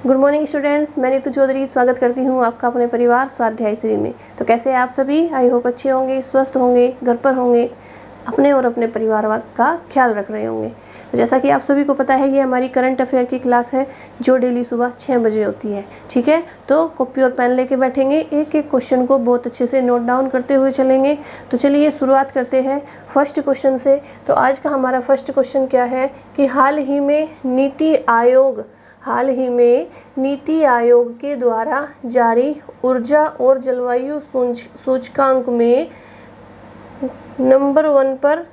Good morning students, मैं नीतू चौधरी स्वागत करती हूँ आपका अपने परिवार स्वाध्याय श्री में। तो कैसे हैं आप सभी? आई होप अच्छे होंगे, स्वस्थ होंगे, घर पर होंगे, अपने और अपने परिवार का ख्याल रख रहे होंगे। तो जैसा कि आप सभी को पता है, ये हमारी करंट अफेयर की क्लास है जो डेली सुबह 6 बजे होती है। ठीक है, तो कॉपी और पेन लेके बैठेंगे, एक एक क्वेश्चन को बहुत अच्छे से नोट डाउन करते हुए चलेंगे। तो चलिए शुरुआत करते हैं फर्स्ट क्वेश्चन से। तो आज का हमारा फर्स्ट क्वेश्चन क्या है कि हाल ही में नीति आयोग के द्वारा जारी ऊर्जा और जलवायु सूचकांक में नंबर 1 पर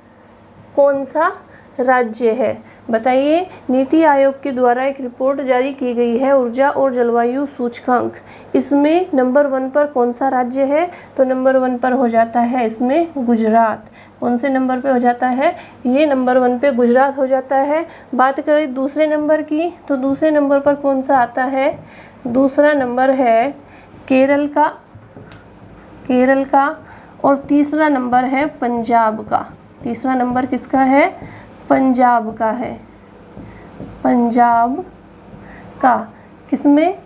कौन सा राज्य है? बताइए, नीति आयोग के द्वारा एक रिपोर्ट जारी की गई है ऊर्जा और जलवायु सूचकांक, इसमें नंबर 1 पर कौन सा राज्य है? तो नंबर 1 पर हो जाता है इसमें गुजरात। कौन से नंबर पे हो जाता है? ये नंबर 1 पे गुजरात हो जाता है। बात करें दूसरे नंबर की, तो दूसरे नंबर पर कौन सा आता है? दूसरा नंबर है केरल का और तीसरा नंबर है पंजाब का। तीसरा नंबर किसका है? पंजाब का है। पंजाब का किसमें?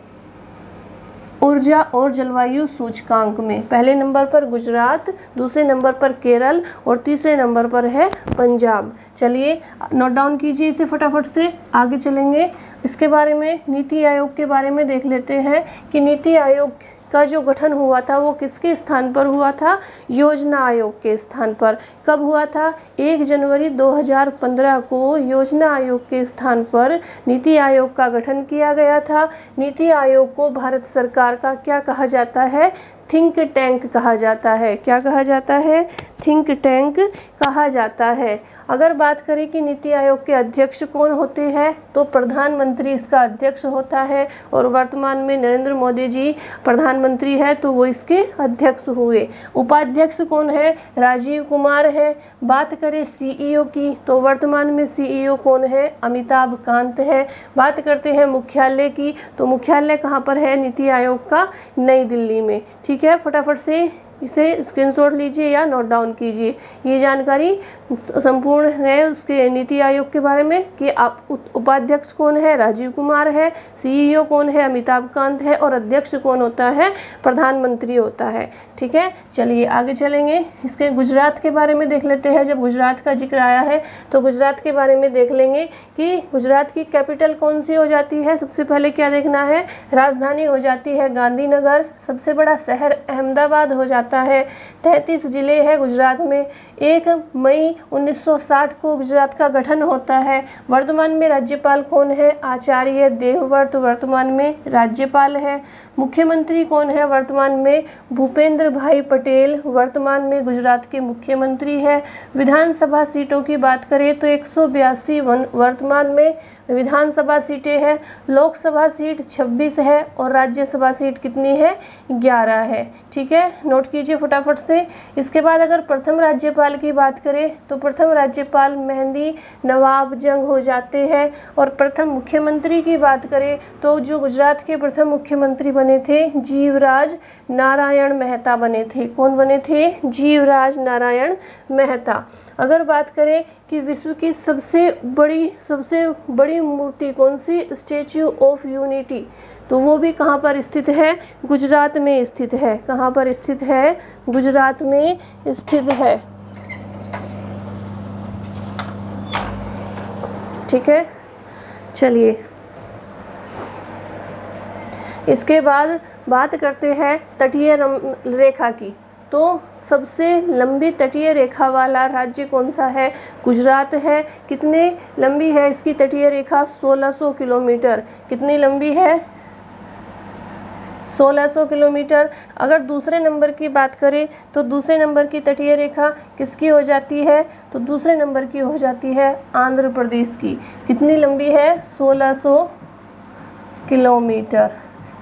ऊर्जा और जलवायु सूचकांक में। पहले नंबर पर गुजरात, दूसरे नंबर पर केरल और तीसरे नंबर पर है पंजाब। चलिए नोट डाउन कीजिए इसे फटाफट से, आगे चलेंगे। इसके बारे में, नीति आयोग के बारे में देख लेते हैं कि नीति आयोग का जो गठन हुआ था वो किसके स्थान पर हुआ था? योजना आयोग के स्थान पर। कब हुआ था? 1 जनवरी 2015 को योजना आयोग के स्थान पर नीति आयोग का गठन किया गया था। नीति आयोग को भारत सरकार का क्या कहा जाता है? थिंक टैंक कहा जाता है। क्या कहा जाता है? थिंक टैंक कहा जाता है। अगर बात करें कि नीति आयोग के अध्यक्ष कौन होते हैं, तो प्रधानमंत्री इसका अध्यक्ष होता है और वर्तमान में नरेंद्र मोदी जी प्रधानमंत्री है, तो वो इसके अध्यक्ष हुए। उपाध्यक्ष कौन है? राजीव कुमार है। बात करें सीईओ की, तो वर्तमान में सीईओ कौन है? अमिताभ कांत है। बात करते हैं मुख्यालय की, तो मुख्यालय कहाँ पर है नीति आयोग का? नई दिल्ली में। ठीक है, फटाफट से इसे स्क्रीनशॉट लीजिए या नोट डाउन कीजिए। ये जानकारी संपूर्ण है उसके नीति आयोग के बारे में कि आप उपाध्यक्ष कौन है? राजीव कुमार है। सीईओ कौन है? अमिताभ कांत है। और अध्यक्ष कौन होता है? प्रधानमंत्री होता है। ठीक है, चलिए आगे चलेंगे। इसके गुजरात के बारे में देख लेते हैं। जब गुजरात का जिक्र आया है तो गुजरात के बारे में देख लेंगे कि गुजरात की कैपिटल कौन सी हो जाती है। सबसे पहले क्या देखना है? राजधानी हो जाती है गांधीनगर। सबसे बड़ा शहर अहमदाबाद हो जाता है। 33 जिले हैं गुजरात में। 1 मई 1960 को गुजरात का गठन होता है। वर्तमान में राज्यपाल कौन है? आचार्य देवव्रत वर्तमान में राज्यपाल है। मुख्यमंत्री कौन है? वर्तमान में भूपेंद्र भाई पटेल वर्तमान में गुजरात के मुख्यमंत्री है। विधानसभा सीटों की बात करें तो 182 वर्तमान में विधानसभा सीटें हैं। लोकसभा सीट 26 है और राज्यसभा सीट कितनी है? 11 है। ठीक है, नोट कीजिए फटाफट से। इसके बाद अगर प्रथम राज्यपाल की बात करें तो प्रथम राज्यपाल मेहंदी नवाब जंग हो जाते हैं। और प्रथम मुख्यमंत्री की बात करें तो जो गुजरात के प्रथम मुख्यमंत्री बने थे, जीवराज नारायण मेहता बने थे। कौन बने थे? जीवराज नारायण मेहता। अगर बात करें कि विश्व की सबसे बड़ी मूर्ति कौन सी? स्टैच्यू ऑफ यूनिटी, तो वो भी कहाँ पर स्थित है? गुजरात में स्थित है। कहाँ पर स्थित है? गुजरात में स्थित है। ठीक है, चलिए इसके बाद बात करते हैं तटीय रेखा की। तो सबसे लंबी तटीय रेखा वाला राज्य कौन सा है? गुजरात है। कितने लंबी है इसकी तटीय रेखा? 1600 किलोमीटर। कितनी लंबी है? 1600 किलोमीटर। अगर दूसरे नंबर की बात करें तो दूसरे नंबर की तटीय रेखा किसकी हो जाती है? तो दूसरे नंबर की हो जाती है आंध्र प्रदेश की। कितनी लंबी है? 1600 किलोमीटर।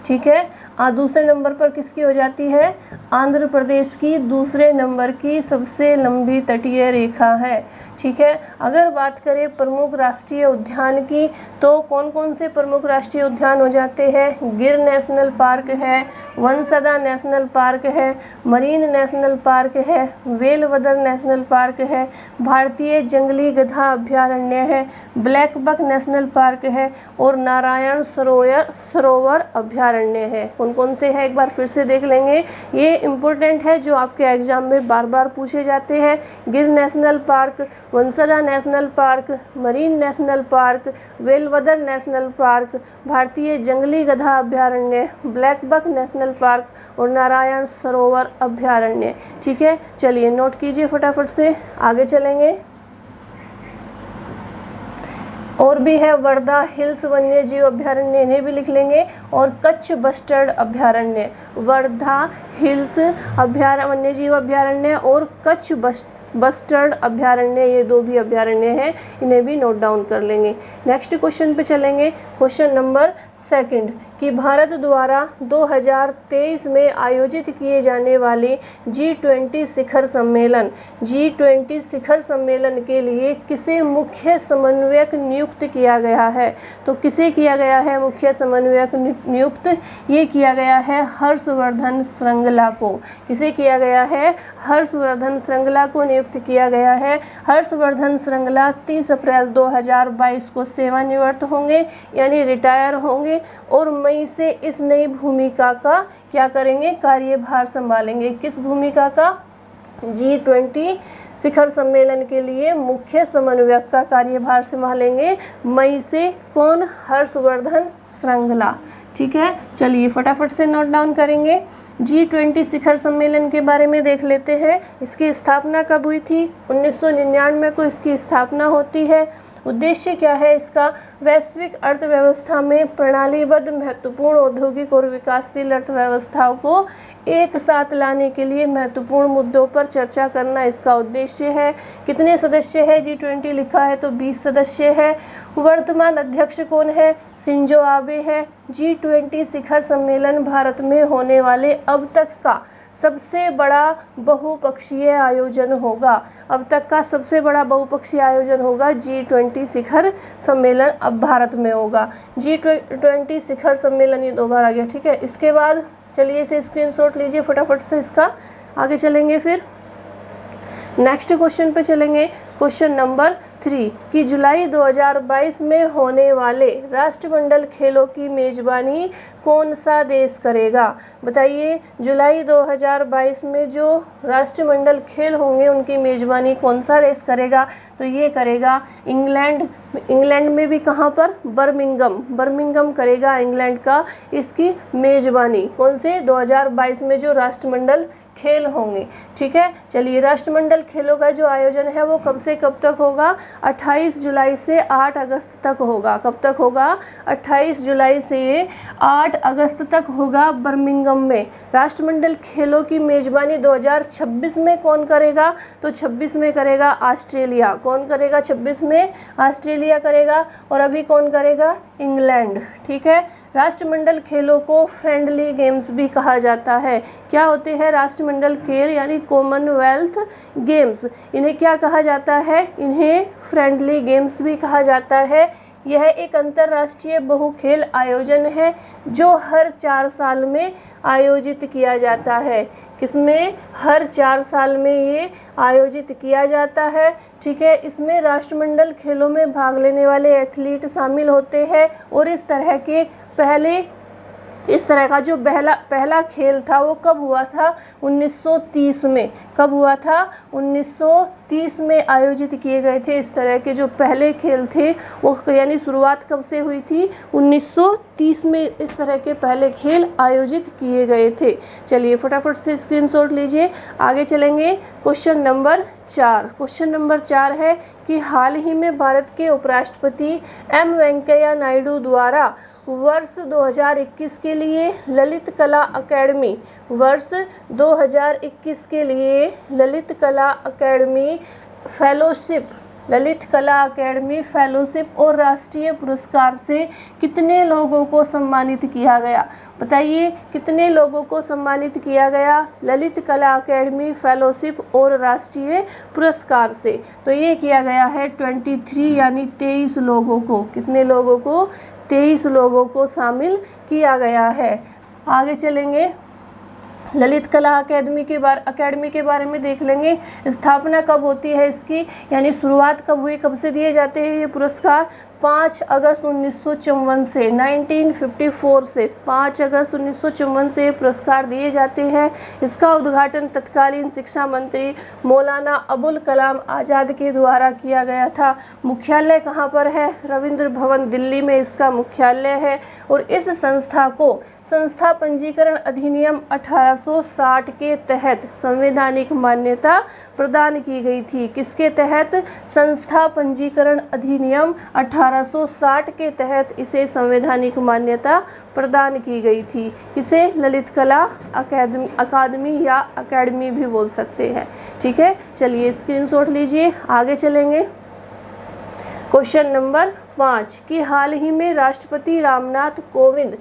ठीक है, दूसरे नंबर पर किसकी हो जाती है? आंध्र प्रदेश की दूसरे नंबर की सबसे लंबी तटीय रेखा है। ठीक है, अगर बात करें प्रमुख राष्ट्रीय उद्यान की, तो कौन कौन से प्रमुख राष्ट्रीय उद्यान हो जाते हैं? गिर नेशनल पार्क है, वनसदा नेशनल पार्क है, मरीन नेशनल पार्क है, वेलवदर नेशनल पार्क है, भारतीय जंगली गधा अभ्यारण्य है, ब्लैक बक नेशनल पार्क है और नारायण सरोवर अभ्यारण्य है। कौन कौन से है एक बार फिर से देख लेंगे, ये इम्पोर्टेंट है जो आपके एग्जाम में बार बार पूछे जाते हैं। Gir national park, Vansda national park, marine national park, Velavadar national park, भारतीय जंगली गधा अभ्यारण्य, ब्लैक बक नेशनल पार्क और नारायण सरोवर अभ्यारण्य। ठीक है, चलिए नोट कीजिए फटाफट से, आगे चलेंगे। और भी है वर्धा हिल्स वन्य जीव अभ्यारण्य, इन्हें भी लिख लेंगे, और कच्छ बस्टर्ड अभ्यारण्य। वर्धा हिल्स वन्य जीव अभ्यारण्य और कच्छ बस्टर्ड अभ्यारण्य, ये दो भी अभ्यारण्य हैं, इन्हें भी नोट डाउन कर लेंगे। नेक्स्ट क्वेश्चन पे चलेंगे, क्वेश्चन नंबर 2 कि भारत द्वारा 2023 में आयोजित किए जाने वाले G20 शिखर सम्मेलन के लिए किसे मुख्य समन्वयक नियुक्त किया गया है? तो किसे किया गया है मुख्य समन्वयक नियुक्त? ये किया गया है हर्षवर्धन श्रृंगला को। किसे किया गया है? हर्षवर्धन श्रृंगला को नियुक्त किया गया है। हर्षवर्धन श्रृंगला 30 अप्रैल 2022 को सेवानिवृत्त होंगे, यानी रिटायर होंगे, और मई से इस नई भूमिका का क्या करेंगे? कार्यभार संभालेंगे। किस भूमिका का? G20 शिखर सम्मेलन के लिए मुख्य समन्वयक का कार्यभार संभालेंगे मई से। कौन? हर्षवर्धन श्रृंगला। ठीक है, चलिए फटाफट से नोट डाउन करेंगे। G20 शिखर सम्मेलन के बारे में देख लेते हैं। इसकी स्थापना कब हुई थी? 1999 को इसकी स्थापना होती है। उद्देश्य क्या है इसका? वैश्विक अर्थव्यवस्था में प्रणालीबद्ध महत्वपूर्ण औद्योगिक और विकासशील अर्थव्यवस्थाओं को एक साथ लाने के लिए महत्वपूर्ण मुद्दों पर चर्चा करना इसका उद्देश्य है। कितने सदस्य है? G20 लिखा है तो 20 सदस्य है। वर्तमान अध्यक्ष कौन है? शिंजो आबे है। G20 शिखर सम्मेलन भारत में होने वाले अब तक का सबसे बड़ा बहुपक्षीय आयोजन होगा। अब तक का सबसे बड़ा बहुपक्षीय आयोजन होगा G20 शिखर सम्मेलन, अब भारत में होगा। G20 शिखर सम्मेलन, ये 2 बार आ गया। ठीक है, इसके बाद चलिए इसे स्क्रीनशॉट लीजिए फटाफट से, इसका आगे चलेंगे। फिर नेक्स्ट क्वेश्चन पे चलेंगे, क्वेश्चन नंबर 3 कि जुलाई 2022 में होने वाले राष्ट्रमंडल खेलों की मेजबानी कौन सा देश करेगा? बताइए, जुलाई 2022 में जो राष्ट्रमंडल खेल होंगे उनकी मेजबानी कौन सा देश करेगा? तो ये करेगा इंग्लैंड। इंग्लैंड में भी कहाँ पर? बर्मिंघम करेगा इंग्लैंड का इसकी मेजबानी। कौन से? 2022 में जो राष्ट्रमंडल खेल होंगे। ठीक है, चलिए राष्ट्रमंडल खेलों का जो आयोजन है वो कब से कब तक होगा? 28 जुलाई से 8 अगस्त तक होगा। कब तक होगा? 28 जुलाई से 8 अगस्त तक होगा बर्मिंघम में। राष्ट्रमंडल खेलों की मेजबानी 2026 में कौन करेगा? तो 26 में करेगा ऑस्ट्रेलिया। कौन करेगा? 26 में ऑस्ट्रेलिया करेगा। और अभी कौन करेगा? इंग्लैंड। ठीक है, राष्ट्रमंडल खेलों को फ्रेंडली गेम्स भी कहा जाता है। क्या होते हैं राष्ट्रमंडल खेल? यानी कॉमनवेल्थ गेम्स। इन्हें क्या कहा जाता है? इन्हें फ्रेंडली गेम्स भी कहा जाता है। यह एक अंतर्राष्ट्रीय बहुखेल आयोजन है जो हर 4 साल में आयोजित किया जाता है। किसमें? हर 4 साल में ये आयोजित किया जाता है। ठीक है, इसमें राष्ट्रमंडल खेलों में भाग लेने वाले एथलीट शामिल होते हैं। और इस तरह का जो पहला खेल था वो कब हुआ था? 1930 में। कब हुआ था? 1930 में आयोजित किए गए थे। इस तरह के जो पहले खेल थे वो, यानी शुरुआत कब से हुई थी? 1930 में इस तरह के पहले खेल आयोजित किए गए थे। चलिए फटाफट से स्क्रीनशॉट लीजिए, आगे चलेंगे। Question number 4। क्वेश्चन नंबर 4 है कि हाल ही में भारत के उपराष्ट्रपति एम वेंकैया नायडू द्वारा वर्ष 2021 के लिए ललित कला अकेडमी, वर्ष 2021 के लिए ललित कला अकेडमी फेलोशिप ललित कला अकेडमी फेलोशिप और राष्ट्रीय पुरस्कार से कितने लोगों को सम्मानित किया गया? बताइए कितने लोगों को सम्मानित किया गया ललित कला अकेडमी फेलोशिप और राष्ट्रीय पुरस्कार से? तो ये किया गया है 23 यानी 23 लोगों को। कितने लोगों को? 23 लोगों को शामिल किया गया है। आगे चलेंगे, ललित कला अकेडमी के बारे में देख लेंगे। स्थापना कब होती है इसकी, यानी शुरुआत कब हुई, कब से दिए जाते हैं ये पुरस्कार? 5 अगस्त 1954 से, 1954 से 5 अगस्त 1954 से ये पुरस्कार दिए जाते हैं। इसका उद्घाटन तत्कालीन शिक्षा मंत्री मौलाना अबुल कलाम आज़ाद के द्वारा किया गया था। मुख्यालय कहाँ पर है? रविंद्र भवन दिल्ली में इसका मुख्यालय है। और इस संस्था को संस्था पंजीकरण अधिनियम 1860 के तहत संवैधानिक मान्यता प्रदान की गई थी। किसके तहत? संस्था पंजीकरण अधिनियम 1860 के तहत इसे संवैधानिक मान्यता प्रदान की गई थी। किसे? ललित कला अकादमी या अकेडमी भी बोल सकते हैं। ठीक है, चलिए स्क्रीनशॉट लीजिए, आगे चलेंगे। क्वेश्चन नंबर 5 कि हाल ही में राष्ट्रपति रामनाथ कोविंद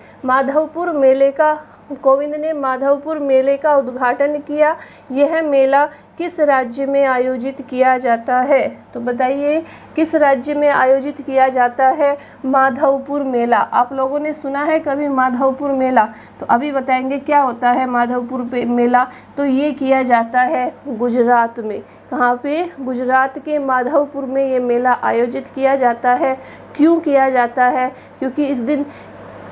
ने माधवपुर मेले का उद्घाटन किया। यह मेला किस राज्य में आयोजित किया जाता है? तो बताइए किस राज्य में आयोजित किया जाता है माधवपुर मेला? आप लोगों ने सुना है कभी माधवपुर मेला? तो अभी बताएंगे क्या होता है माधवपुर मेला। तो ये किया जाता है गुजरात में। कहाँ पे? गुजरात के माधवपुर में ये मेला आयोजित किया जाता है। क्यों किया जाता है? क्योंकि इस दिन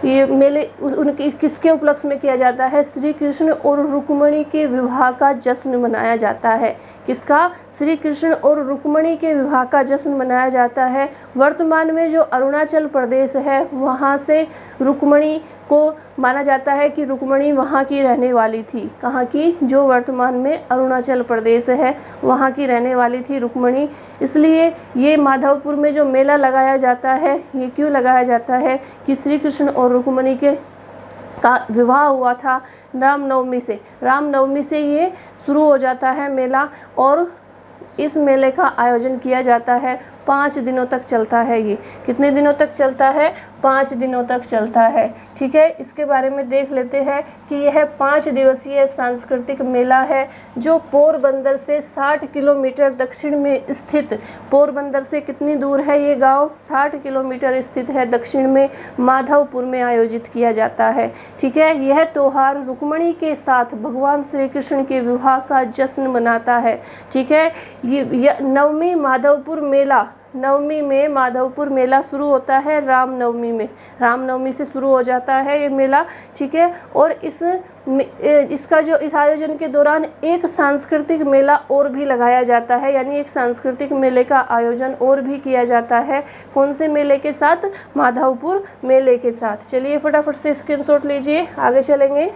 ये मेले उनके किसके उपलक्ष्य में किया जाता है? श्री कृष्ण और रुक्मिणी के विवाह का जश्न मनाया जाता है। किसका? श्री कृष्ण और रुक्मिणी के विवाह का जश्न मनाया जाता है। वर्तमान में जो अरुणाचल प्रदेश है वहाँ से रुक्मिणी को माना जाता है कि रुक्मिणी वहाँ की रहने वाली थी। कहाँ की? जो वर्तमान में अरुणाचल प्रदेश है वहाँ की रहने वाली थी रुक्मिणी। इसलिए ये माधवपुर में जो मेला लगाया जाता है, ये क्यों लगाया जाता है कि श्री कृष्ण और रुक्मिणी का विवाह हुआ था रामनवमी से ये शुरू हो जाता है मेला। और इस मेले का आयोजन किया जाता है। 5 दिनों तक चलता है। ये कितने दिनों तक चलता है? 5 दिनों तक चलता है। ठीक है, इसके बारे में देख लेते हैं कि यह 5 दिवसीय सांस्कृतिक मेला है जो पोरबंदर से 60 किलोमीटर दक्षिण में स्थित, पोरबंदर से कितनी दूर है ये गांव? 60 किलोमीटर स्थित है दक्षिण में, माधवपुर में आयोजित किया जाता है। ठीक है, यह त्योहार रुक्मिणी के साथ भगवान श्री कृष्ण के विवाह का जश्न मनाता है। ठीक है, ये नवमी में माधवपुर मेला शुरू होता है रामनवमी से शुरू हो जाता है ये मेला। ठीक है, और इस आयोजन के दौरान एक सांस्कृतिक मेला और भी लगाया जाता है, यानी एक सांस्कृतिक मेले का आयोजन और भी किया जाता है। कौन से मेले के साथ? माधवपुर मेले के साथ। चलिए फटाफट से स्क्रीनशॉट लीजिए, आगे चलेंगे।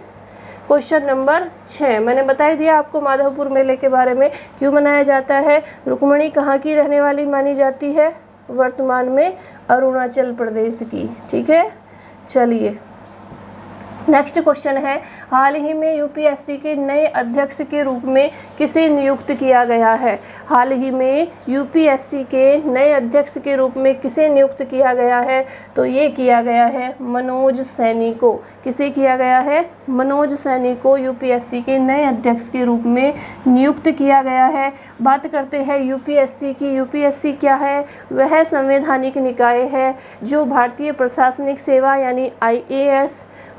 क्वेश्चन नंबर 6 मैंने बता ही दिया आपको माधवपुर मेले के बारे में। क्यों मनाया जाता है? रुक्मिणी कहाँ की रहने वाली मानी जाती है? वर्तमान में अरुणाचल प्रदेश की। ठीक है, चलिए नेक्स्ट क्वेश्चन है, हाल ही में यूपीएससी के नए अध्यक्ष के रूप में किसे नियुक्त किया गया है? हाल ही में यूपीएससी के नए अध्यक्ष के रूप में किसे नियुक्त किया गया है? तो ये किया गया है मनोज सैनी को। किसे किया गया है? मनोज सैनी को यूपीएससी के नए अध्यक्ष के रूप में नियुक्त किया गया है। बात करते हैं यूपीएससी की। यूपीएससी क्या है? वह संवैधानिक निकाय है जो भारतीय प्रशासनिक सेवा यानी IAS,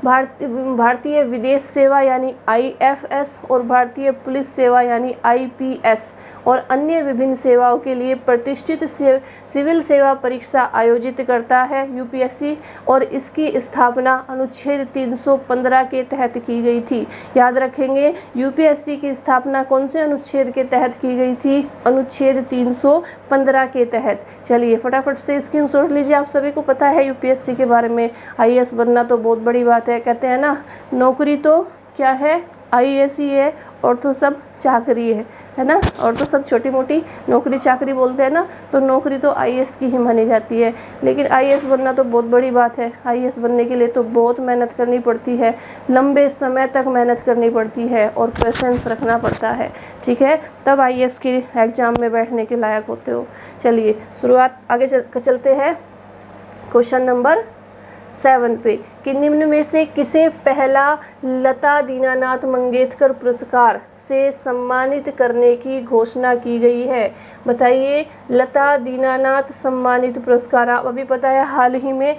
भारतीय विदेश सेवा यानी IFS और भारतीय पुलिस सेवा यानी IPS और अन्य विभिन्न सेवाओं के लिए प्रतिष्ठित सिविल सेवा परीक्षा आयोजित करता है यूपीएससी। और इसकी स्थापना अनुच्छेद 315 के तहत की गई थी। याद रखेंगे, यूपीएससी की स्थापना कौन से अनुच्छेद के तहत की गई थी? अनुच्छेद 315 के तहत। चलिए फटाफट से स्क्रीनशॉट लीजिए। आप सभी को पता है यूपीएससी के बारे में। IAS बनना तो बहुत बड़ी बात है। कहते हैं ना, नौकरी तो क्या है? IAS ही है और तो सब चाकरी है ना, और तो सब छोटी मोटी नौकरी चाकरी बोलते हैं ना, तो नौकरी तो आईएएस की ही मानी जाती है। लेकिन आईएएस बनना तो बहुत बड़ी बात है। आईएएस बनने के लिए तो बहुत मेहनत करनी पड़ती है, लंबे समय तक मेहनत करनी पड़ती है और पेशेंस रखना पड़ता है, ठीक है, तब आईएएस के एग्ज़ाम में बैठने के लायक होते हो। चलिए शुरुआत आगे चलते हैं क्वेश्चन नंबर 7 पे कि निम्न में से किसे पहला लता दीनानाथ मंगेशकर पुरस्कार से सम्मानित करने की घोषणा की गई है। बताइए, लता दीनानाथ सम्मानित पुरस्कार, आप अभी पता है हाल ही में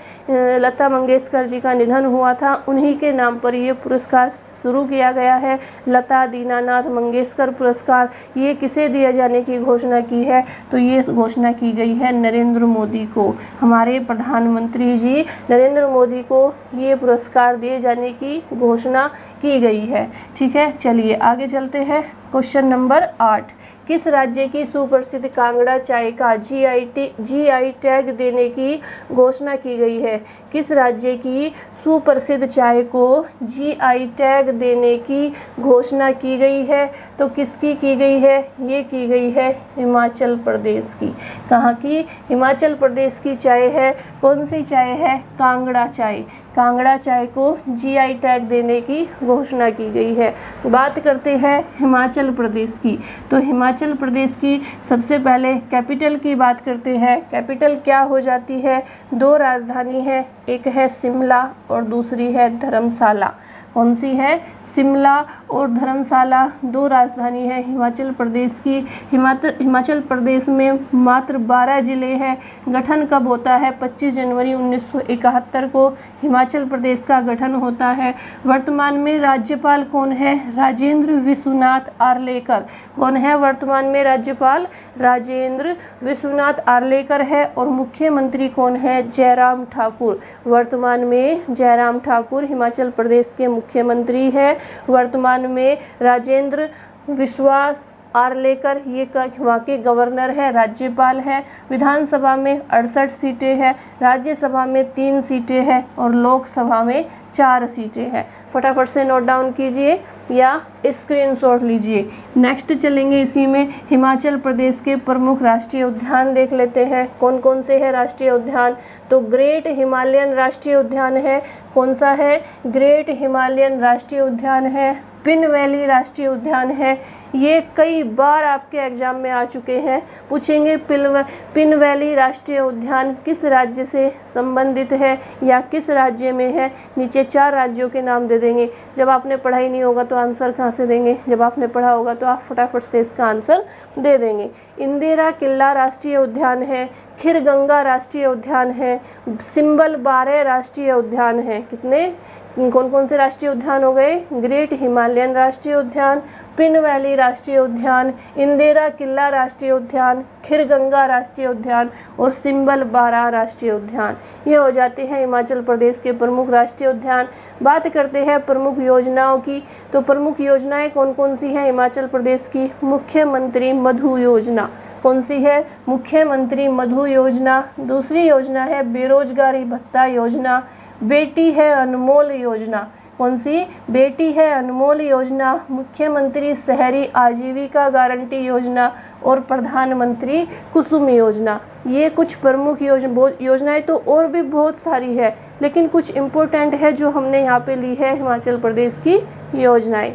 लता मंगेशकर जी का निधन हुआ था, उन्हीं के नाम पर ये पुरस्कार शुरू किया गया है, लता दीनानाथ मंगेशकर पुरस्कार। ये किसे दिए जाने की घोषणा की है? तो ये घोषणा की गई है नरेंद्र मोदी को, हमारे प्रधानमंत्री जी नरेंद्र मोदी को ये पुरस्कार दिए जाने की घोषणा की गई है, ठीक है। चलिए आगे चलते हैं क्वेश्चन नंबर 8, किस राज्य की सुप्रसिद्ध कांगड़ा चाय का जीआई टैग देने की घोषणा की गई है? किस राज्य की सुप्रसिद्ध चाय को जीआई टैग देने की घोषणा की गई है? तो किसकी की गई है? ये की गई है हिमाचल प्रदेश की। कहाँ की? हिमाचल प्रदेश की चाय है। कौन सी चाय है? कांगड़ा चाय। कांगड़ा चाय को जीआई टैग देने की घोषणा की गई है। बात करते हैं हिमाचल प्रदेश की, तो हिमाचल प्रदेश की सबसे पहले कैपिटल की बात करते हैं। कैपिटल क्या हो जाती है? 2 राजधानी है, एक है शिमला और दूसरी है धर्मशाला। कौन सी है? शिमला और धर्मशाला 2 राजधानी है हिमाचल प्रदेश की। हिमाचल प्रदेश में मात्र 12 जिले हैं। गठन कब होता है? 25 जनवरी 1971 को हिमाचल प्रदेश का गठन होता है। वर्तमान में राज्यपाल कौन है? राजेंद्र विश्वनाथ आर्लेकर। कौन है वर्तमान में राज्यपाल? राजेंद्र विश्वनाथ आर्लेकर है। और मुख्यमंत्री कौन है? जयराम ठाकुर। वर्तमान में जयराम ठाकुर हिमाचल प्रदेश के मुख्यमंत्री है। वर्तमान में राजेंद्र विश्वास आर्लेकर ये वहाँ के गवर्नर है, राज्यपाल है। विधानसभा में 68 सीटें हैं, राज्यसभा में 3 सीटें हैं और लोकसभा में 4 सीटें हैं। फटाफट से नोट डाउन कीजिए या स्क्रीनशॉट लीजिए। नेक्स्ट चलेंगे इसी में हिमाचल प्रदेश के प्रमुख राष्ट्रीय उद्यान देख लेते हैं। कौन कौन से है राष्ट्रीय उद्यान? तो ग्रेट हिमालयन राष्ट्रीय उद्यान है। कौन सा है? ग्रेट हिमालयन राष्ट्रीय उद्यान है। पिन वैली राष्ट्रीय उद्यान है। ये कई बार आपके एग्जाम में आ चुके हैं, पूछेंगे पिन वैली राष्ट्रीय उद्यान किस राज्य से संबंधित है या किस राज्य में है। नीचे 4 राज्यों के नाम दे देंगे। जब आपने पढ़ाई नहीं होगा तो आंसर कहाँ से देंगे? जब आपने पढ़ा होगा तो आप फटाफट से इसका आंसर दे देंगे। इंदिरा किला राष्ट्रीय उद्यान है, खीरगंगा राष्ट्रीय उद्यान है, सिंबल 12 राष्ट्रीय उद्यान है। कितने? कौन कौन से राष्ट्रीय उद्यान हो गए? ग्रेट हिमालयन राष्ट्रीय उद्यान, पिन वैली राष्ट्रीय उद्यान, इंदिरा किला राष्ट्रीय उद्यान, खीरगंगा राष्ट्रीय उद्यान और सिंबल 12 राष्ट्रीय उद्यान। ये हो जाते हैं हिमाचल प्रदेश के प्रमुख राष्ट्रीय उद्यान। बात करते हैं प्रमुख योजनाओं की, तो प्रमुख योजनाएं कौन कौन सी हैं हिमाचल प्रदेश की? मुख्यमंत्री मधु योजना। कौन सी है? मुख्यमंत्री मधु योजना। दूसरी योजना है बेरोजगारी भत्ता योजना। बेटी है अनमोल योजना। कौन सी? बेटी है अनमोल योजना। मुख्यमंत्री शहरी आजीविका गारंटी योजना और प्रधानमंत्री कुसुम योजना। ये कुछ प्रमुख योजनाएं तो और भी बहुत सारी है, लेकिन कुछ इम्पोर्टेंट है जो हमने यहाँ पे ली है हिमाचल प्रदेश की योजनाएं।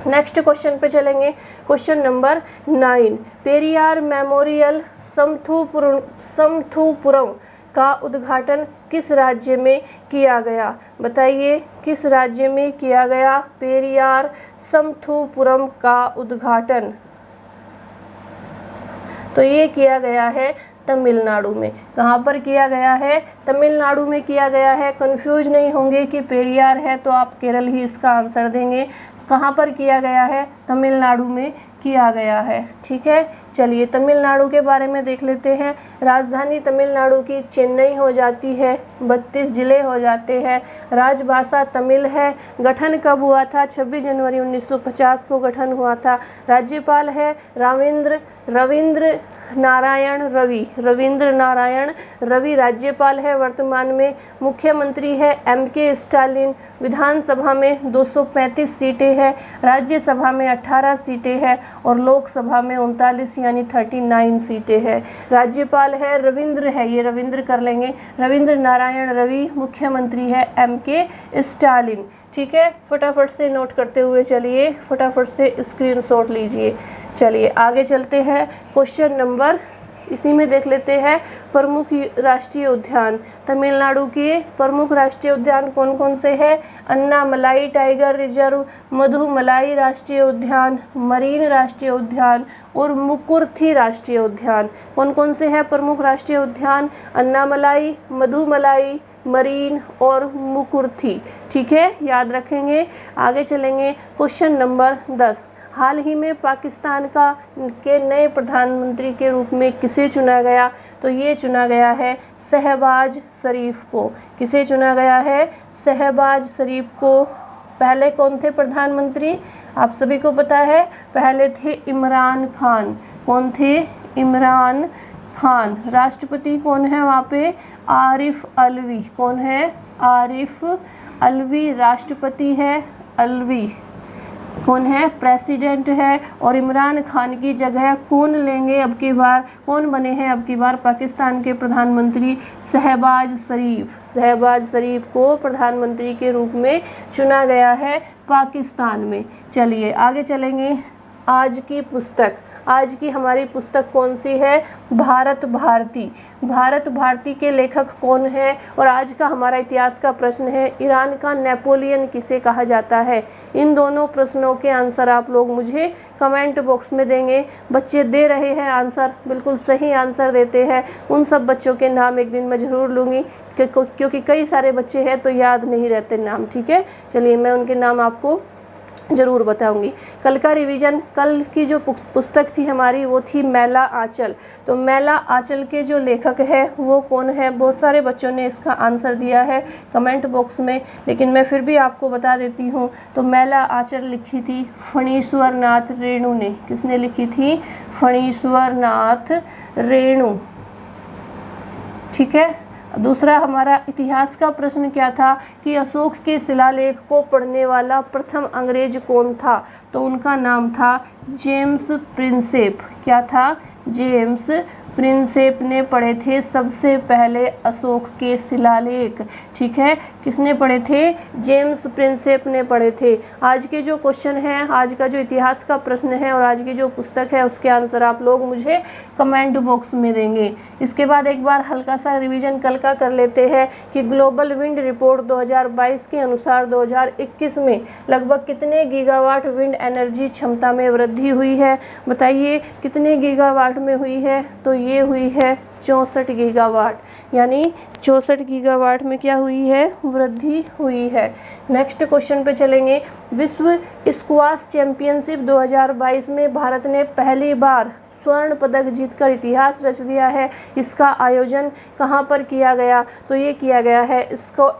नेक्स्ट क्वेश्चन पे चलेंगे, क्वेश्चन नंबर 9, पेरियार मेमोरियल समथुपुरम का उद्घाटन किस राज्य में किया गया? बताइए, किस राज्य में किया गया पेरियार समथुपुरम का उद्घाटन? तो ये किया गया है तमिलनाडु में। कहाँ पर किया गया है? तमिलनाडु में किया गया है। कंफ्यूज नहीं होंगे कि पेरियार है तो आप केरल ही इसका आंसर देंगे। कहाँ पर किया गया है? तमिलनाडु में किया गया है, ठीक है। चलिए तमिलनाडु के बारे में देख लेते हैं। राजधानी तमिलनाडु की चेन्नई हो जाती है। 32 जिले हो जाते हैं। राजभाषा तमिल है। गठन कब हुआ था? 26 जनवरी 1950 को गठन हुआ था। राज्यपाल है रविंद्र नारायण रवि राज्यपाल है वर्तमान में। मुख्यमंत्री है MK स्टालिन। विधानसभा में 235 सीटें हैं। राज्यसभा में 18 सीटें हैं और लोकसभा में 39 यानी 39 सीटें हैं। राज्यपाल है ये रविंद्र कर लेंगे, रविंद्र नारायण रवि। मुख्यमंत्री है MK स्टालिन। ठीक है, फटाफट से नोट करते हुए चलिए, फटाफट से स्क्रीनशॉट लीजिए। चलिए आगे चलते हैं। क्वेश्चन नंबर इसी में देख लेते हैं। प्रमुख राष्ट्रीय उद्यान। तमिलनाडु के प्रमुख राष्ट्रीय उद्यान कौन कौन से हैं? अन्नामलाई टाइगर रिजर्व, मधुमलाई राष्ट्रीय उद्यान, मरीन राष्ट्रीय उद्यान और मुकुर्थी राष्ट्रीय उद्यान। कौन कौन से हैं प्रमुख राष्ट्रीय उद्यान? अन्नामलाई, मधुमलाई, मरीन और मुकुर्थी। ठीक है, याद रखेंगे। आगे चलेंगे। Question number 10। हाल ही में पाकिस्तान के नए प्रधानमंत्री के रूप में किसे चुना गया? तो ये चुना गया है शहबाज शरीफ को। किसे चुना गया है? शहबाज शरीफ को। पहले कौन थे प्रधानमंत्री? आप सभी को पता है, पहले थे इमरान खान। कौन थे? इमरान खान। राष्ट्रपति कौन है वहाँ पे? आरिफ अलवी। कौन है? आरिफ अलवी राष्ट्रपति है। अलवी कौन है? प्रेसिडेंट है। और इमरान खान की जगह कौन लेंगे अब की बार? कौन बने हैं अब की बार पाकिस्तान के प्रधानमंत्री? शहबाज शरीफ को प्रधानमंत्री के रूप में चुना गया है पाकिस्तान में। चलिए आगे चलेंगे। आज की हमारी पुस्तक कौन सी है? भारत भारती के लेखक कौन है? और आज का हमारा इतिहास का प्रश्न है, ईरान का नेपोलियन किसे कहा जाता है? इन दोनों प्रश्नों के आंसर आप लोग मुझे कमेंट बॉक्स में देंगे। बच्चे दे रहे हैं आंसर, बिल्कुल सही आंसर देते हैं। उन सब बच्चों के नाम एक दिन मैं ज़रूर लूँगी क्योंकि कई सारे बच्चे हैं तो याद नहीं रहते नाम। ठीक है, चलिए मैं उनके नाम आपको ज़रूर बताऊंगी। कल का रिवीजन, कल की जो पुस्तक थी हमारी वो थी मैला आंचल। तो मैला आंचल के जो लेखक है वो कौन है? बहुत सारे बच्चों ने इसका आंसर दिया है कमेंट बॉक्स में, लेकिन मैं फिर भी आपको बता देती हूँ। तो मैला आंचल लिखी थी फणीश्वर नाथ रेणु ने। किसने लिखी थी? फणीश्वर नाथ रेणु। ठीक है, दूसरा हमारा इतिहास का प्रश्न क्या था कि अशोक के शिलालेख को पढ़ने वाला प्रथम अंग्रेज कौन था? तो उनका नाम था जेम्स प्रिंसेप। क्या था? जेम्स प्रिंसेप ने पढ़े थे सबसे पहले अशोक के शिलालेख। ठीक है, किसने पढ़े थे? जेम्स प्रिंसेप ने पढ़े थे। आज के जो क्वेश्चन हैं, आज का जो इतिहास का प्रश्न है और आज की जो पुस्तक है उसके आंसर आप लोग मुझे कमेंट बॉक्स में देंगे। इसके बाद एक बार हल्का सा रिवीजन कल का कर लेते हैं कि ग्लोबल विंड रिपोर्ट 2022 के अनुसार 2021 में लगभग कितने गीगावाट विंड एनर्जी क्षमता में वृद्धि हुई है? बताइए कितने गीगावाट में हुई है? तो ये हुई है 64 गीगावाट, यानी 64 गीगावाट में क्या हुई है? वृद्धि हुई है। नेक्स्ट क्वेश्चन पे चलेंगे। विश्व स्क्वाश चैंपियनशिप 2022 में भारत ने पहली बार स्वर्ण पदक जीतकर इतिहास रच दिया है। इसका आयोजन कहाँ पर किया गया? तो ये किया गया है इसको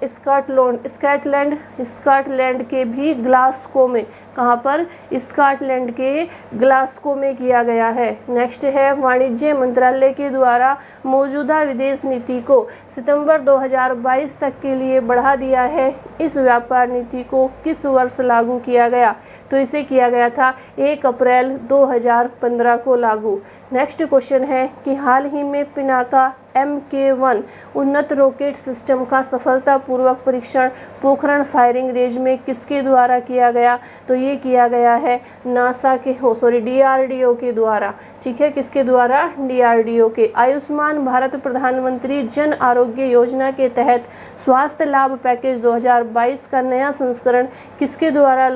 स्कॉटलैंड के भी ग्लासगो में। कहाँ पर? स्कॉटलैंड के ग्लासगो में किया गया है। नेक्स्ट है वाणिज्य मंत्रालय के द्वारा मौजूदा विदेश नीति को सितंबर 2022 तक के लिए बढ़ा दिया है। इस व्यापार नीति को किस वर्ष लागू किया गया? तो इसे किया गया था 1 अप्रैल 2015 को लागू। नेक्स्ट क्वेश्चन है कि हाल ही में पिनाका MK1 उन्नत रॉकेट सिस्टम का सफलतापूर्वक परीक्षण पोखरण फायरिंग रेंज में किसके द्वारा किया गया? तो ये किया गया है नासा के DRDO के द्वारा। ठीक है, किसके द्वारा? DRDO के। आयुष्मान भारत प्रधानमंत्री जन आरोग्य योजना के तहत स्वास्थ्य लाभ पैकेज 2022 का नया संस्करण किसके द्वारा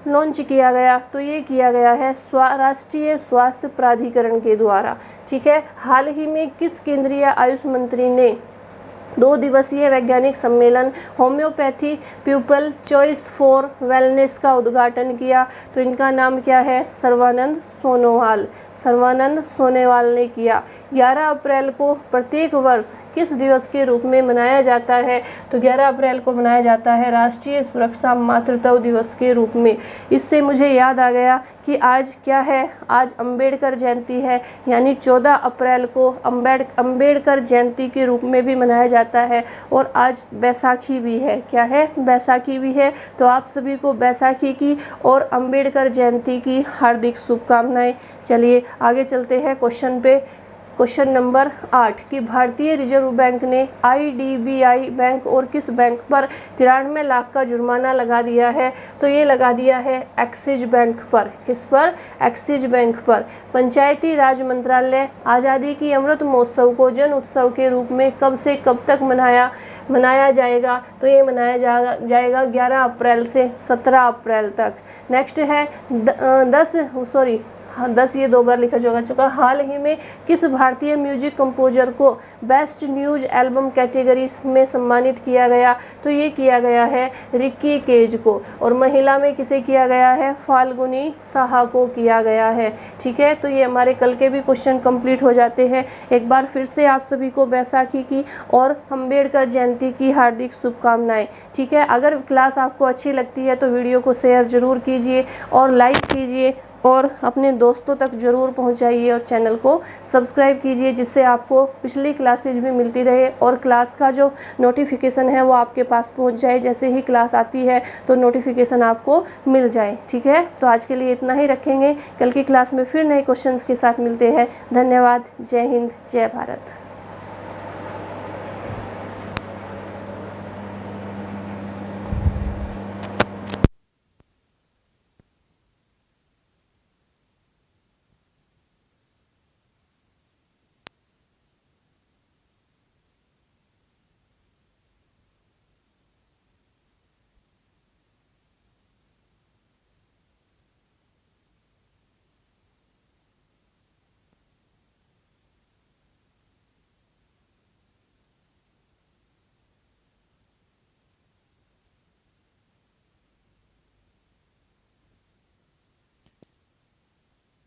लॉन्च किया गया? तो ये किया गया है राष्ट्रीय स्वास्थ्य प्राधिकरण के द्वारा। ठीक है, हाल ही में किस केंद्रीय आयुष मंत्री ने 2 दिवसीय वैज्ञानिक सम्मेलन homeopathy people choice for wellness का उद्घाटन किया? तो इनका नाम क्या है? सर्बानंद सोनोवाल। सर्बानंद सोनोवाल ने किया। 11 अप्रैल को प्रत्येक वर्ष किस दिवस के रूप में मनाया जाता है? तो 11 अप्रैल को मनाया जाता है राष्ट्रीय सुरक्षा मातृत्व दिवस के रूप में। इससे मुझे याद आ गया कि आज क्या है, आज अंबेडकर जयंती है, यानी 14 अप्रैल को अंबेडकर जयंती के रूप में भी मनाया जाता है। और आज बैसाखी भी है। क्या है? बैसाखी भी है। तो आप सभी को बैसाखी की और अंबेडकर जयंती की हार्दिक शुभकामनाएं। चलिए आगे चलते हैं क्वेश्चन पे। क्वेश्चन नंबर 8 कि भारतीय रिजर्व बैंक ने IDBI बैंक और किस बैंक पर 93 लाख का जुर्माना लगा दिया है? तो ये लगा दिया है एक्सिस बैंक पर। किस पर? एक्सिस बैंक पर। पंचायती राज मंत्रालय आज़ादी की अमृत महोत्सव को जन उत्सव के रूप में कब से कब तक मनाया जाएगा? तो ये मनाया जाएगा 11 अप्रैल से 17 अप्रैल तक। नेक्स्ट है 10 ये 2 बार लिखा जा चुका। हाल ही में किस भारतीय म्यूजिक कंपोजर को बेस्ट न्यूज एल्बम कैटेगरी में सम्मानित किया गया? तो ये किया गया है रिक्की केज को। और महिला में किसे किया गया है? फाल्गुनी साहा को किया गया है। ठीक है, तो ये हमारे कल के भी क्वेश्चन कंप्लीट हो जाते हैं। एक बार फिर से आप सभी को बैसाखी की और अंबेडकर जयंती की हार्दिक शुभकामनाएं। ठीक है, अगर क्लास आपको अच्छी लगती है तो वीडियो को शेयर जरूर कीजिए और लाइक कीजिए और अपने दोस्तों तक ज़रूर पहुंचाइए और चैनल को सब्सक्राइब कीजिए, जिससे आपको पिछली क्लासेज भी मिलती रहे और क्लास का जो नोटिफिकेशन है वो आपके पास पहुंच जाए। जैसे ही क्लास आती है तो नोटिफिकेशन आपको मिल जाए। ठीक है, तो आज के लिए इतना ही रखेंगे। कल की क्लास में फिर नए क्वेश्चंस के साथ मिलते हैं। धन्यवाद। जय हिंद, जय भारत।